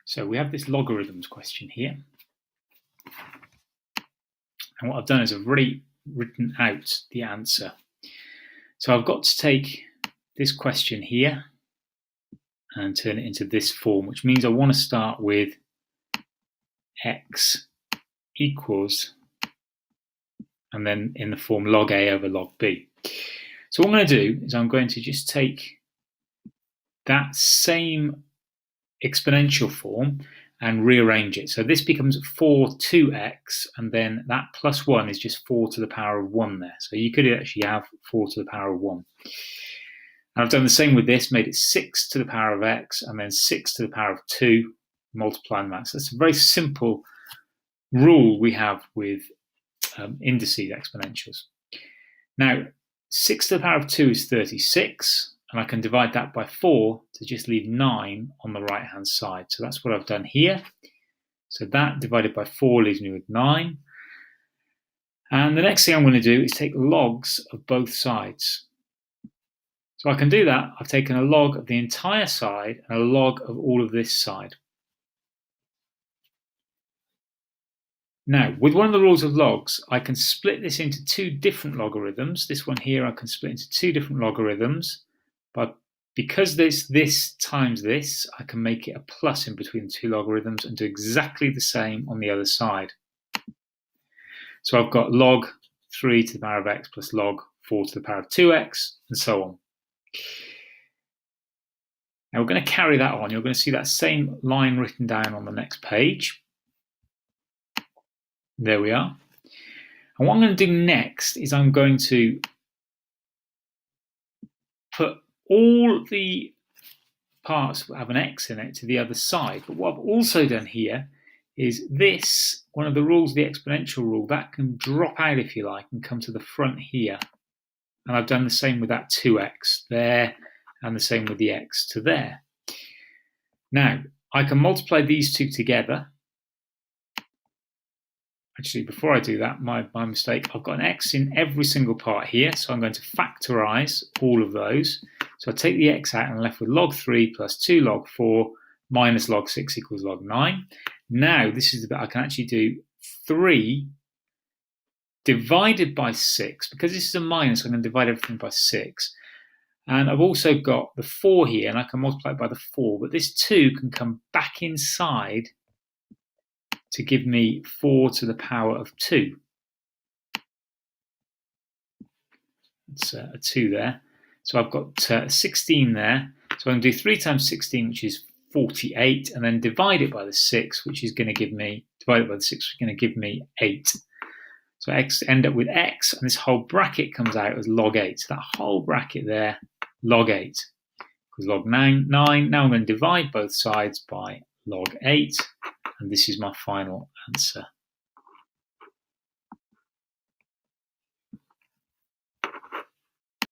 So we have this logarithms question here. And what I've done is I've already written out the answer. So I've got to take this question here and turn it into this form, which means I want to start with x equals, and then in the form log a over log b. So what I'm going to do is I'm going to just take that same exponential form and rearrange it. So this becomes 4 2x, and then that plus 1 is just 4 to the power of 1 there. So you could actually have 4 to the power of 1. And I've done the same with this, made it 6 to the power of x, and then 6 to the power of 2, multiplying that. So that's a very simple rule we have with indices, exponentials. Now, 6 to the power of 2 is 36, and I can divide that by 4 to just leave 9 on the right-hand side. So that's what I've done here. So that divided by 4 leaves me with 9. And the next thing I'm going to do is take logs of both sides. So I can do that. I've taken a log of the entire side and a log of all of this side. Now, with one of the rules of logs, I can split this into two different logarithms. This one here I can split into two different logarithms. But because there's this times this, I can make it a plus in between the two logarithms and do exactly the same on the other side. So I've got log 3 to the power of x plus log 4 to the power of 2x, and so on. Now we're going to carry that on. You're going to see that same line written down on the next page. There we are. And what I'm going to do next is I'm going to put all the parts that have an x in it to the other side. But what I've also done here is this, one of the rules, the exponential rule, that can drop out, if you like, and come to the front here. And I've done the same with that 2x there, and the same with the x to there. Now, I can multiply these two together. Actually, before I do that, my mistake, I've got an x in every single part here, so I'm going to factorize all of those. So I take the x out and I'm left with log 3 plus 2 log 4 minus log 6 equals log 9. Now, this is the bit I can actually do 3 divided by 6. Because this is a minus, I'm going to divide everything by 6. And I've also got the 4 here, and I can multiply it by the 4. But this 2 can come back inside to give me 4 to the power of 2. That's a 2 there. So I've got 16 there. So I'm going to do 3 times 16, which is 48, and then divide it by the 6, which is going to give me, divided by the 6, which is going to give me 8. So x end up with x, and this whole bracket comes out as log 8. So that whole bracket there, log 8, because log 9. Now I'm going to divide both sides by log 8, and this is my final answer.